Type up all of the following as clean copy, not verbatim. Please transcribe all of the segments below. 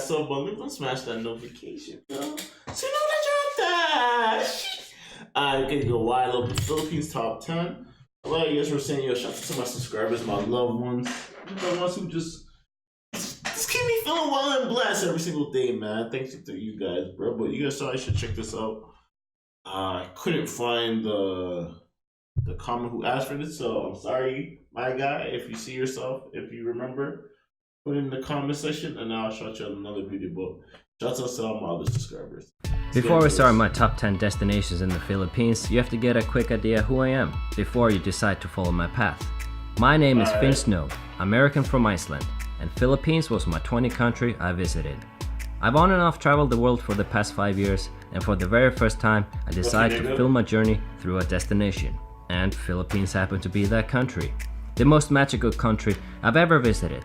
sub button. Don't smash that notification, yo. So you know that you're up there. I'm gonna go wide open. Philippines top 10. A lot of you guys were saying, yo, shout out to my subscribers, my loved ones, the ones who just keep me feeling well and blessed every single day, man. Thanks to you guys, bro. But you guys saw I should check this out. I couldn't find the comment who asked for this, so I'm sorry, my guy. If you see yourself, if you remember, put it in the comment section, and I'll shout you out another video. But shout out to all my other subscribers. Before we start my top 10 destinations in the Philippines, you have to get a quick idea who I am before you decide to follow my path. My name is Finn Snow, American from Iceland, and Philippines was my 20th country I visited. I've on and off traveled the world for the past 5 years, and for the very first time I decided to film my journey through a destination. And Philippines happened to be that country. The most magical country I've ever visited.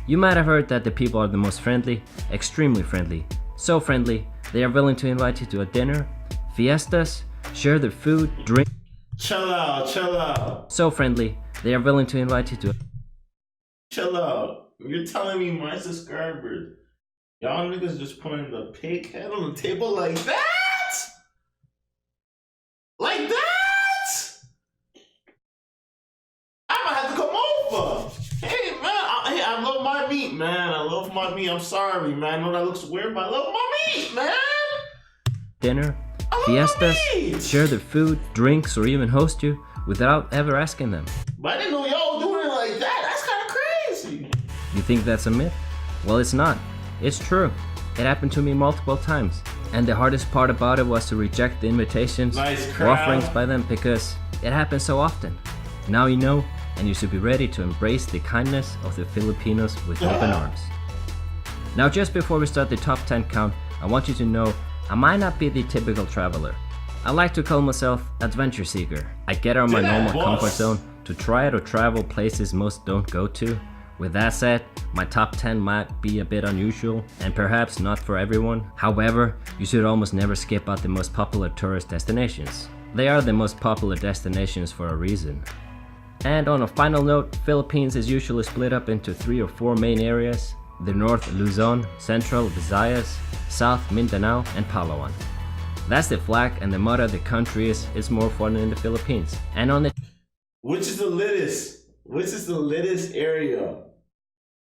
You might have heard that the people are the most friendly, extremely friendly. So friendly, they are willing to invite you to a dinner, fiestas, share their food, drink. Chill out, chill out. So friendly, they are willing to invite you to. Chill out. You're telling me my subscribers, y'all niggas just putting the pig head on the table like that? Like that? I might have to come over. Hey man, I love my meat, man. I love my meat. I'm sorry, man. I know that looks weird, but I love my meat, man. Dinner, fiestas, share their food, drinks, or even host you without ever asking them. But I didn't know y'all doing it like that. That's kind of crazy. You think that's a myth? Well, it's not. It's true. It happened to me multiple times. And the hardest part about it was to reject the invitations or offerings by them because it happens so often. Now you know, and you should be ready to embrace the kindness of the Filipinos with open arms. Now, just before we start the top 10 count, I want you to know I might not be the typical traveler. I like to call myself adventure seeker. I get out of my normal comfort zone to try to travel places most don't go to. With that said, my top 10 might be a bit unusual and perhaps not for everyone. However, you should almost never skip out the most popular tourist destinations. They are the most popular destinations for a reason. And on a final note, Philippines is usually split up into 3 or 4 main areas: the North Luzon, Central Visayas, South Mindanao, and Palawan. That's the flag, and the motto of the country is "It's more fun in the Philippines." And on the which is the littest? Which is the littest area?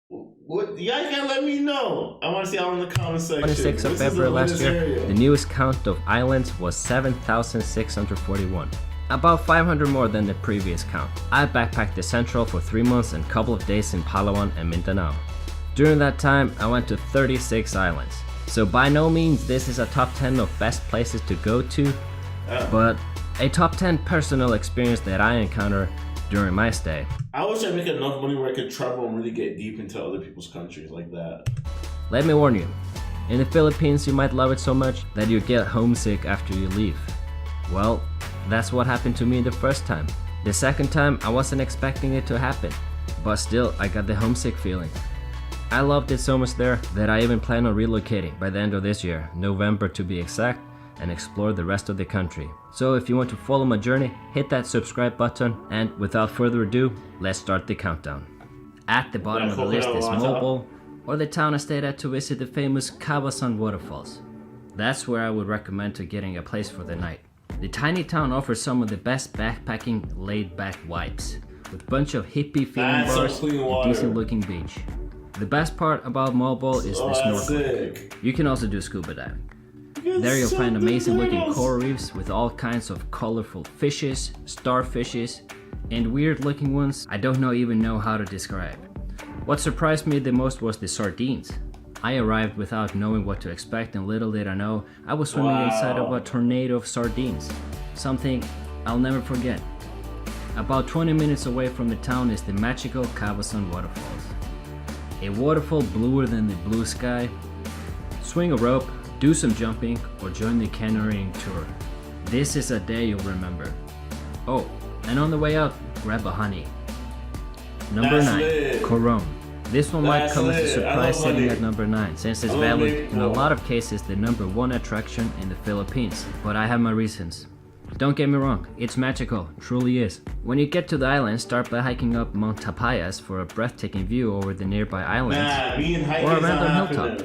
What y'all can let me know. I want to see all in the comment section. 26th of February last year, the newest count of islands was 7,641. About 500 more than the previous count. I backpacked the Central for 3 months and a couple of days in Palawan and Mindanao. During that time, I went to 36 islands. So by no means this is a top 10 of best places to go to, but a top 10 personal experience that I encountered during my stay. I wish I make enough money where I could travel and really get deep into other people's countries like that. Let me warn you, in the Philippines you might love it so much that you get homesick after you leave. Well, that's what happened to me the first time. The second time I wasn't expecting it to happen, but still I got the homesick feeling. I loved it so much there that I even plan on relocating by the end of this year, November to be exact, and explore the rest of the country. So if you want to follow my journey, hit that subscribe button, and without further ado, let's start the countdown. At the bottom of the list is Moalboal, or the town I stayed at to visit the famous Camotes waterfalls. That's where I would recommend to getting a place for the night. The tiny town offers some of the best backpacking laid-back vibes, with a bunch of hippie feeling bars and decent looking beach. The best part about Moalboal is the snorkeling. You can also do scuba diving. There you'll find amazing looking coral reefs with all kinds of colorful fishes, starfishes, and weird looking ones I don't even know how to describe. What surprised me the most was the sardines. I arrived without knowing what to expect, and little did I know I was swimming inside of a tornado of sardines. Something I'll never forget. About 20 minutes away from the town is the magical Camotes waterfalls. A waterfall bluer than the blue sky. Swing a rope, do some jumping, or join the canoeing tour. This is a day you'll remember. Oh, and on the way out, grab a honey. Number 9, Coron. This one might come as a surprise sitting at number 9, since it's valued in a lot of cases the number 1 attraction in the Philippines, but I have my reasons. Don't get me wrong, it's magical, truly is. When you get to the island, start by hiking up Mount Tapayas for a breathtaking view over the nearby islands, or a random hilltop.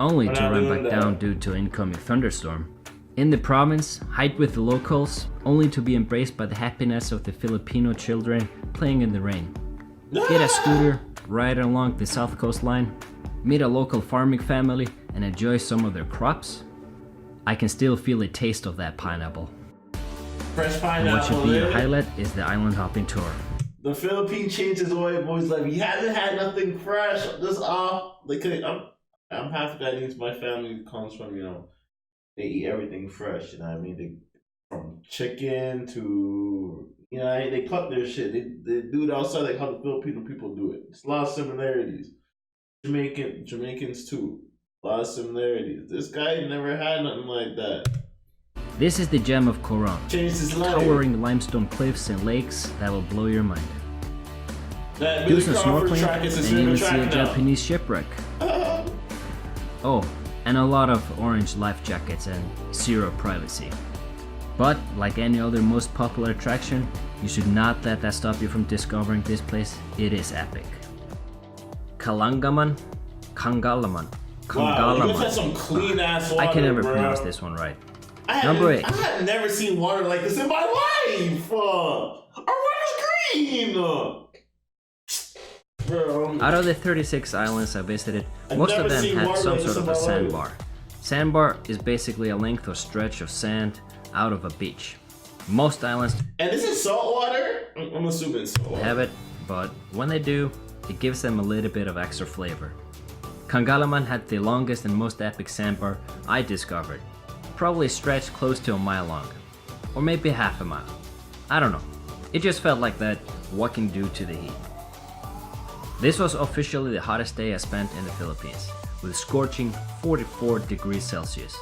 only We're to not run doing back that. down due to incoming thunderstorm. In the province, hike with the locals, only to be embraced by the happiness of the Filipino children playing in the rain. Get a scooter, ride along the south coastline, meet a local farming family, and enjoy some of their crops. I can still feel the taste of that pineapple. Fresh And pineapple. what should be your eh? highlight is the island hopping tour. The Philippine changes the white boys' life. He hasn't had nothing fresh. Just like I'm half Guyanese. My family comes from they eat everything fresh. You know what I mean? From chicken to they cut their shit. They do it outside like how the Filipino people do it. It's a lot of similarities. Jamaicans too. A lot of similarities. This guy never had nothing like that. This is the gem of Coron. Changed his life. Towering limestone cliffs and lakes that will blow your mind. That Do Billy some Crawford snorkeling track is his and even favorite see a track now. Japanese shipwreck. Oh, and a lot of orange life jackets and zero privacy. But like any other most popular attraction, you should not let that stop you from discovering this place. It is epic. Kangalaman. Wow, you guys had some clean ass water. I can never bro. pronounce this one right. Number Number 8. I had never seen water like this in my life. Our water's green. Bro, Out of the 36 islands I visited, I've most never of them seen had water some like this sort of in a my life. sandbar. Sandbar is basically a length or stretch of sand out of a beach. Most islands and this is salt water. I'm assuming salt water. have it, but when they do, it gives them a little bit of extra flavor. Kangalaman had the longest and most epic sandbar I discovered. Probably stretched close to a mile long, or maybe half a mile. I don't know. It just felt like that walking due to the heat. This was officially the hottest day I spent in the Philippines, with scorching 44 degrees Celsius.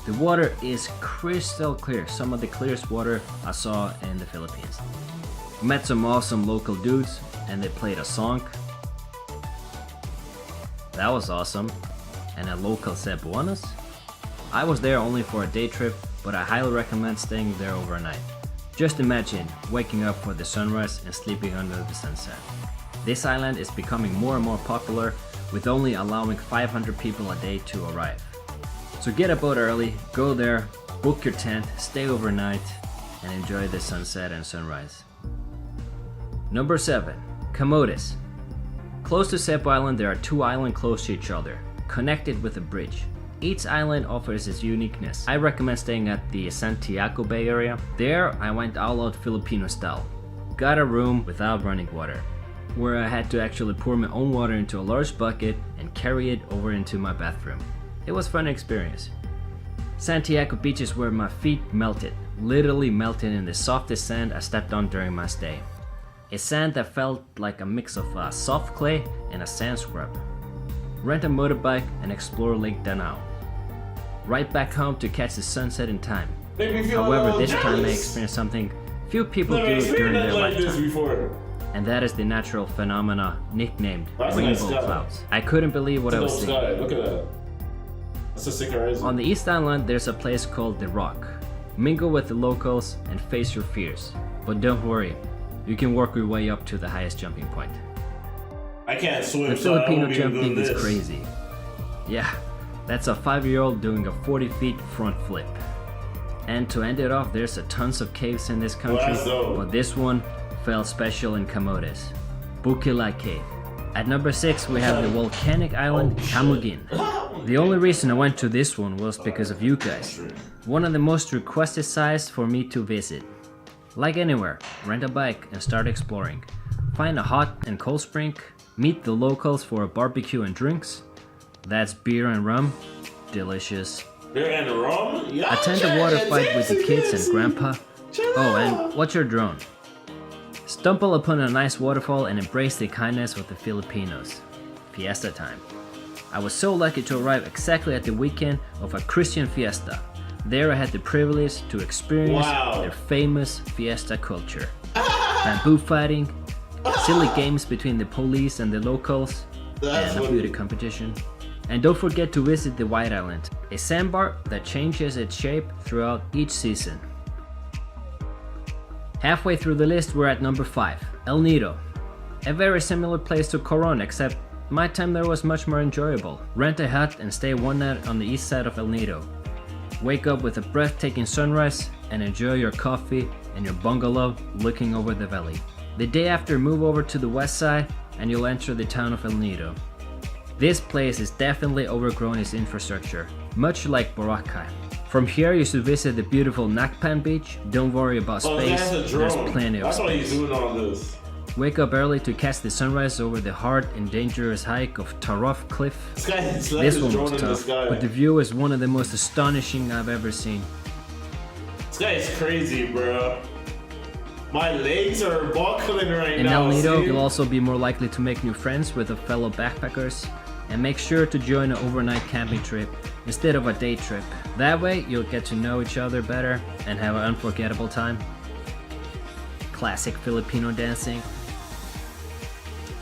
The water is crystal clear, some of the clearest water I saw in the Philippines. Met some awesome local dudes, and they played a song. That was awesome. And a local cebuanas. I was there only for a day trip, but I highly recommend staying there overnight. Just imagine waking up for the sunrise and sleeping under the sunset. This island is becoming more and more popular, with only allowing 500 people a day to arrive. So get a boat early, go there, book your tent, stay overnight, and enjoy the sunset and sunrise. Number 7. Camotes. Close to Cebu Island, there are 2 islands close to each other, connected with a bridge. Each island offers its uniqueness. I recommend staying at the Santiago Bay area. There, I went all out Filipino style. Got a room without running water, where I had to actually pour my own water into a large bucket and carry it over into my bathroom. It was a fun experience. Santiago Beach is where my feet melted, literally melted in the softest sand I stepped on during my stay. A sand that felt like a mix of soft clay and a sand scrub. Rent a motorbike and explore Lake Danao. Right back home to catch the sunset in time. Made me feel a However, little this time I jealous. experienced something few people Never do during experienced their nothing like this lifetime. before. And that is the natural phenomena nicknamed That's a nice rainbow sky. clouds. I couldn't believe what I Dope was seeing. sky. Look at that. That's a sick horizon. On the East Island, there's a place called The Rock. Mingle with the locals and face your fears. But don't worry, you can work your way up to the highest jumping point. I can't swim, The so I Filipino won't be doing jumping is this. crazy. Yeah, that's a 5-year-old doing a 40 feet front flip. And to end it off, there's a tons of caves in this country, that's dope. but this one felt special in Camotes. Bukila Cave. At number 6, we have the volcanic island Camiguin. The only reason I went to this one was because of you guys. One of the most requested sites for me to visit. Like anywhere, rent a bike and start exploring. Find a hot and cold spring, meet the locals for a barbecue and drinks. That's beer and rum. Delicious. Beer and rum? Yeah, Attend a water fight with the kids and grandpa. Oh, and watch your drone. Stumble upon a nice waterfall and embrace the kindness of the Filipinos. Fiesta time. I was so lucky to arrive exactly at the weekend of a Christian fiesta. There I had the privilege to experience their famous fiesta culture. Bamboo fighting, silly games between the police and the locals, and a beauty competition. And don't forget to visit the White Island, a sandbar that changes its shape throughout each season. Halfway through the list, we're at number 5, El Nido. A very similar place to Coron, except my time there was much more enjoyable. Rent a hut and stay one night on the east side of El Nido. Wake up with a breathtaking sunrise and enjoy your coffee and your bungalow looking over the valley. The day after, move over to the west side and you'll enter the town of El Nido. This place is definitely overgrown its infrastructure, much like Boracay. From here you should visit the beautiful Nakpan beach. Don't worry about space, there's plenty of That's why he's space. doing all this. Wake up early to catch the sunrise over the hard and dangerous hike of Taruf Cliff. This one was tough, but the view is one of the most astonishing I've ever seen. This guy is crazy, bro. My legs are buckling right In now. El Nido, see? you'll also be more likely to make new friends with the fellow backpackers. And make sure to join an overnight camping trip instead of a day trip. That way, you'll get to know each other better and have an unforgettable time. Classic Filipino dancing.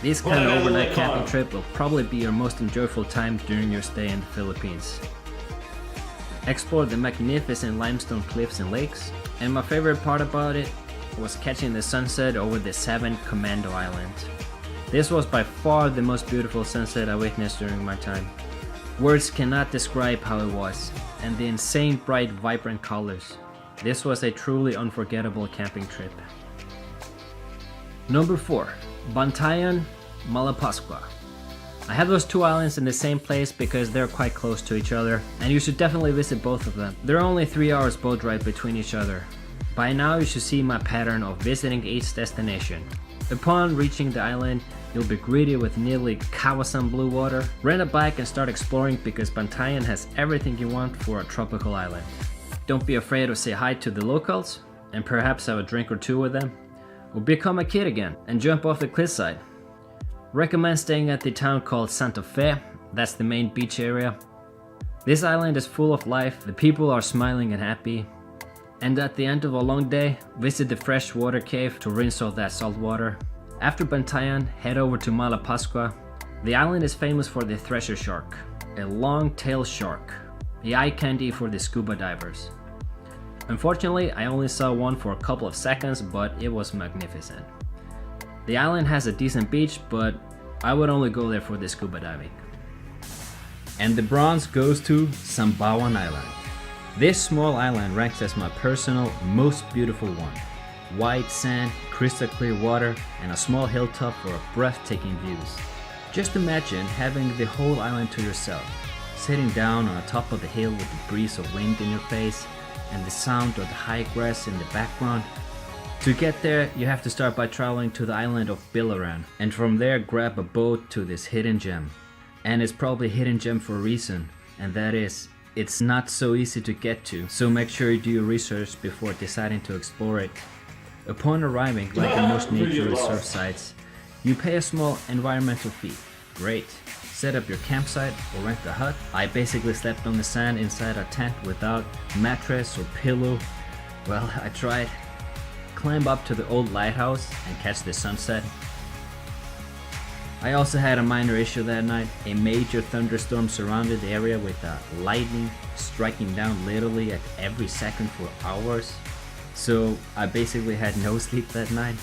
This kind of overnight camping trip will probably be your most enjoyable time during your stay in the Philippines. Explore the magnificent limestone cliffs and lakes, and my favorite part about it was catching the sunset over the 7 Commando Island. This was by far the most beautiful sunset I witnessed during my time. Words cannot describe how it was, and the insane bright vibrant colors. This was a truly unforgettable camping trip. Number 4. Bantayan, Malapascua. I have those 2 islands in the same place because they're quite close to each other, and you should definitely visit both of them. There are only 3 hours boat ride between each other. By now you should see my pattern of visiting each destination. Upon reaching the island, you'll be greeted with nearly Kawasan blue water. Rent a bike and start exploring because Bantayan has everything you want for a tropical island. Don't be afraid to say hi to the locals and perhaps have a drink or 2 with them. Or become a kid again and jump off the cliffside. Recommend staying at the town called Santa Fe, that's the main beach area. This island is full of life, the people are smiling and happy. And at the end of a long day, visit the freshwater cave to rinse off that salt water. After Bantayan, head over to Malapascua. The island is famous for the thresher shark, a long-tailed shark, the eye candy for the scuba divers. Unfortunately, I only saw one for a couple of seconds, but it was magnificent. The island has a decent beach, but I would only go there for the scuba diving. And the bronze goes to Sambawan Island. This small island ranks as my personal most beautiful one. White sand, crystal clear water, and a small hilltop for breathtaking views. Just imagine having the whole island to yourself, sitting down on the top of the hill with the breeze of wind in your face and the sound of the high grass in the background. To get there, you have to start by traveling to the island of Bilaran, and from there grab a boat to this hidden gem. And it's probably a hidden gem for a reason, and that is, it's not so easy to get to, so make sure you do your research before deciding to explore it. Upon arriving, like in most nature reserve sites, you pay a small environmental fee. Great. Set up your campsite or rent a hut. I basically slept on the sand inside a tent without mattress or pillow. Well, I tried. Climb up to the old lighthouse and catch the sunset. I also had a minor issue that night. A major thunderstorm surrounded the area with lightning striking down literally at every second for hours. So I basically had no sleep that night.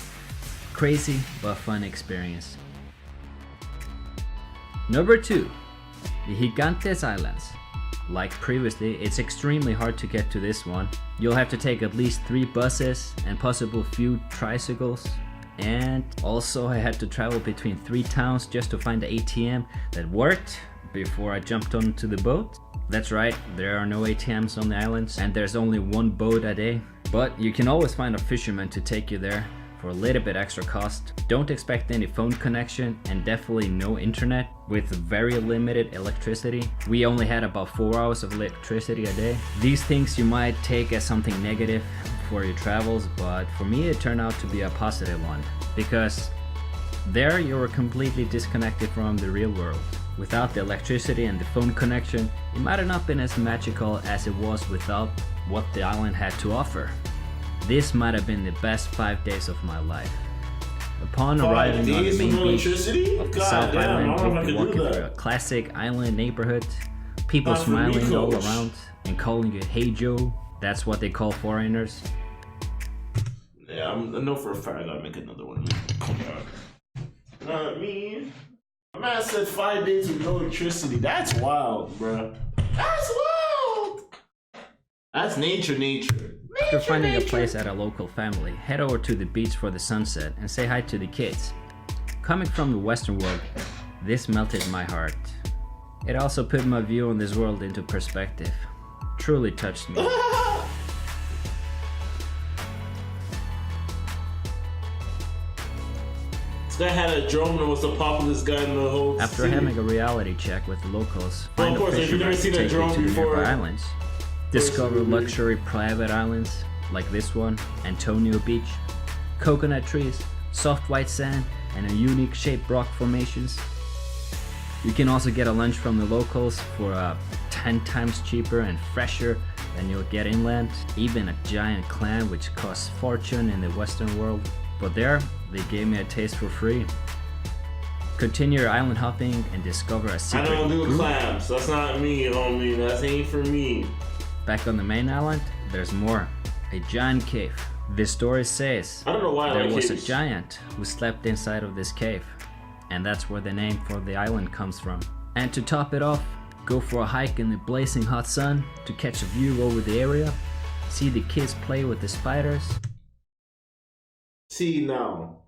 Crazy but fun experience. Number 2. The Gigantes Islands. Like previously, it's extremely hard to get to this one. You'll have to take at least 3 buses and possible few tricycles. And also I had to travel between 3 towns just to find the ATM that worked before I jumped onto the boat. That's right, there are no ATMs on the islands and there's only 1 boat a day. But you can always find a fisherman to take you there for a little bit extra cost. Don't expect any phone connection and definitely no internet with very limited electricity. We only had about 4 hours of electricity a day. These things you might take as something negative for your travels, but for me it turned out to be a positive one, because there you were completely disconnected from the real world. Without the electricity and the phone connection, it might have not been as magical as it was without what the island had to offer. This might have been the best 5 days of my life. Upon arriving on the main beach of the South Island, we'll be walking through a classic island neighborhood, people smiling all around and calling you "Hey Joe." That's what they call foreigners. Yeah, I know for a fact I gotta make another one. Not me. My man said 5 days with no electricity. That's wild, bro. That's wild. That's nature. After finding a place at a local family, head over to the beach for the sunset and say hi to the kids. Coming from the Western world, this melted my heart. It also put my view on this world into perspective. Truly touched me. This guy had a drone and was the populous guy in the whole After city. having a reality check with the locals, Well, find of a course, if you've fisherman never to seen a take you drone to the before, nearby islands. Discover luxury private islands like this one, Antonio Beach, coconut trees, soft white sand, and a unique shaped rock formations. You can also get a lunch from the locals for 10 times cheaper and fresher than you'll get inland. Even a giant clam which costs fortune in the Western world. But there, they gave me a taste for free. Continue your island hopping and discover a I secret don't do group. clams. That's not me, homie. That ain't for me. Back on the main island, there's more. A giant cave. The story says I don't know why I there like was a caves. giant who slept inside of this cave. And that's where the name for the island comes from. And to top it off, go for a hike in the blazing hot sun to catch a view over the area. See the kids play with the spiders. See now,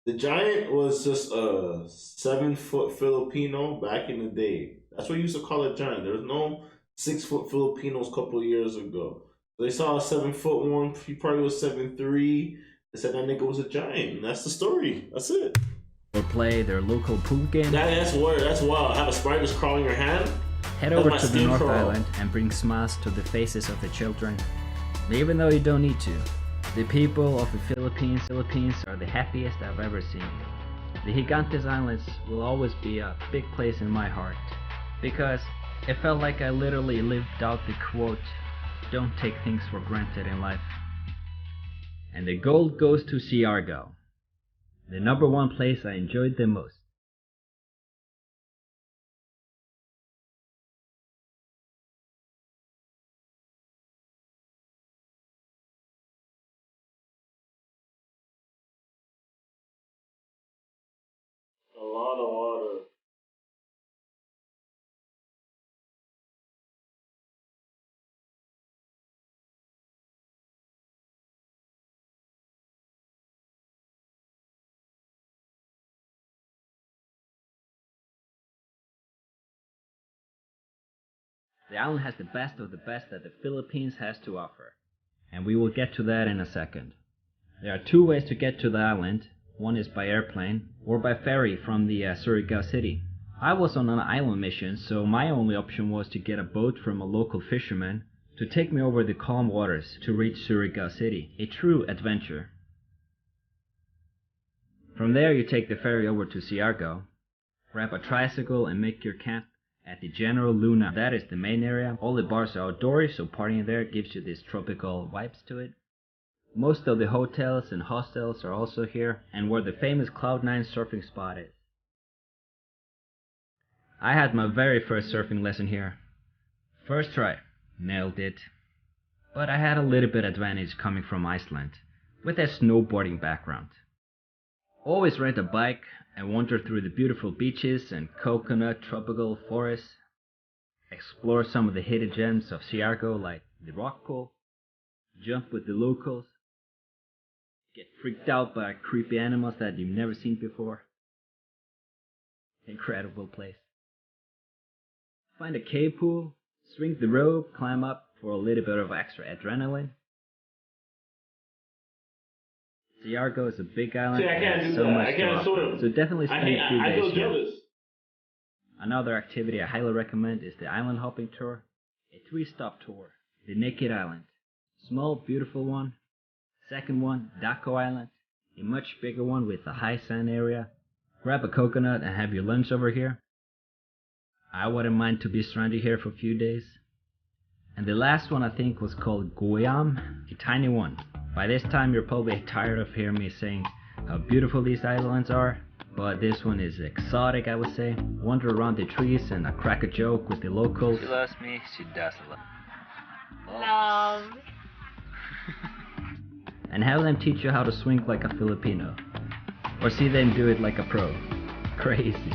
the giant was just a 7-foot Filipino back in the day. That's what you used to call a giant. There was no 6-foot Filipinos a couple of years ago. They saw a 7-foot one. He probably was 7'3". They said that nigga was a giant. And that's the story. That's it. Or play their local pool game. That's weird. That's wild. Have a spider just crawling your hand. Head over my to the skin North crawl. Island and bring smiles to the faces of the children. Even though you don't need to. The people of the Philippines are the happiest I've ever seen. The Gigantes Islands will always be a big place in my heart. Because it felt like I literally lived out the quote, "Don't take things for granted in life." And the gold goes to Siargao. The number one place I enjoyed the most. A lot of water. The island has the best of the best that the Philippines has to offer, and we will get to that in a second. There are two ways to get to the island. One is by airplane or by ferry from the Siargao city. I was on an island mission, so my only option was to get a boat from a local fisherman to take me over the calm waters to reach Siargao city, a true adventure. From there you take the ferry over to Siargao, grab a tricycle and make your camp at the General Luna. That is the main area. All the bars are outdoors, so partying there gives you this tropical vibes to it. Most of the hotels and hostels are also here, and where the famous Cloud9 surfing spot is. I had my very first surfing lesson here. First try, nailed it. But I had a little bit advantage coming from Iceland, with a snowboarding background. Always rent a bike and wander through the beautiful beaches and coconut tropical forests. Explore some of the hidden gems of Siargao like the rock pool. Jump with the locals. Get freaked out by creepy animals that you've never seen before. Incredible place. Find a cave pool, swing the rope, climb up for a little bit of extra adrenaline. Siargao is a big island See, I and can't has do so that. much I to can't offer. swim. So definitely spend a few I days feel here. jealous. Another activity I highly recommend is the island hopping tour, a 3-stop tour. The Naked Island, small beautiful one. Second one, Daco Island, a much bigger one with a high sand area. Grab a coconut and have your lunch over here. I wouldn't mind to be stranded here for a few days. And the last one I think was called Guam, a tiny one. By this time you're probably tired of hearing me saying how beautiful these islands are, but this one is exotic, I would say. Wander around the trees and crack a joke with the locals. She loves me, she does love. Love. And have them teach you how to swing like a Filipino. Or see them do it like a pro. Crazy.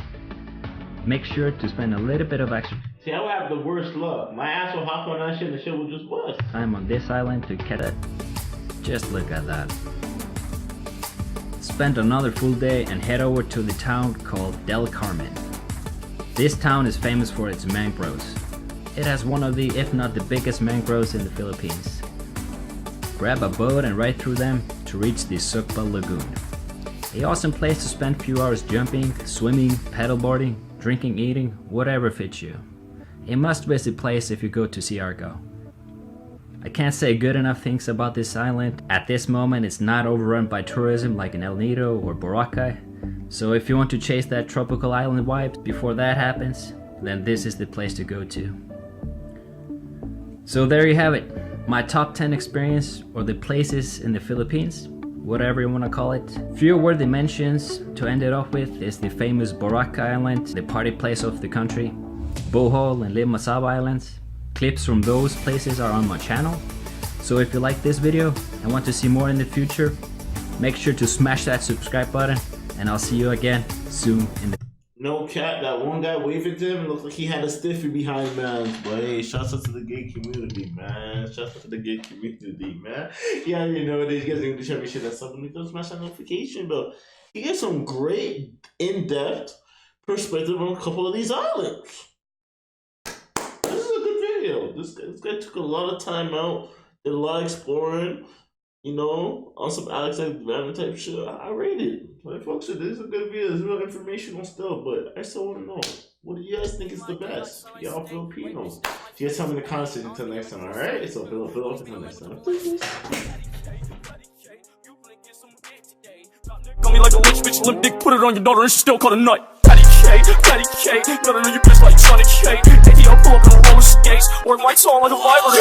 make sure to spend a little bit of extra See, I would have the worst luck. My ass will hop on that shit and the shit will just bust. time on this island to catch it. Just look at that. Spend another full day and head over to the town called Del Carmen. This town is famous for its mangroves. It has one of the, if not the biggest mangroves in the Philippines. Grab a boat and ride through them to reach the Sukba Lagoon. An awesome place to spend a few hours jumping, swimming, paddleboarding, drinking, eating, whatever fits you. A must-visit place if you go to Siargao. I can't say good enough things about this island. At this moment it's not overrun by tourism like in El Nido or Boracay. So if you want to chase that tropical island vibe before that happens, then this is the place to go to. So there you have it. My top 10 experience or the places in the Philippines, whatever you want to call it. Few worthy mentions to end it off with is the famous Boracay Island, the party place of the country, Bohol and Limasaba Islands. Clips from those places are on my channel. So if you like this video and want to see more in the future, make sure to smash that subscribe button and I'll see you again soon in the No cap, that one guy waving to him looked like he had a stiffy behind, man. But hey, shouts out to the gay community, man. Shouts out to the gay community, man. Yeah, you know it is. You guys are gonna show me shit that's up. And smash that notification bell. He gets some great, in-depth perspective on a couple of these islands. This is a good video. This guy took a lot of time out, did a lot of exploring. You know, on some Alex Van type shit. I rate it. Like, folks, this is a good video. It's real informational stuff, but I still want to know, what do you guys think is the best? Y'all Filipinos. You guys tell me in the comments until next time, alright? So, fill up until next time. Please. Got me like a rich bitch, limp dick, put it on your daughter and she still caught a nut. Patty K, gotta know your bitch like Johnny K. ATL pull up in roller skates, or lights on like a violent.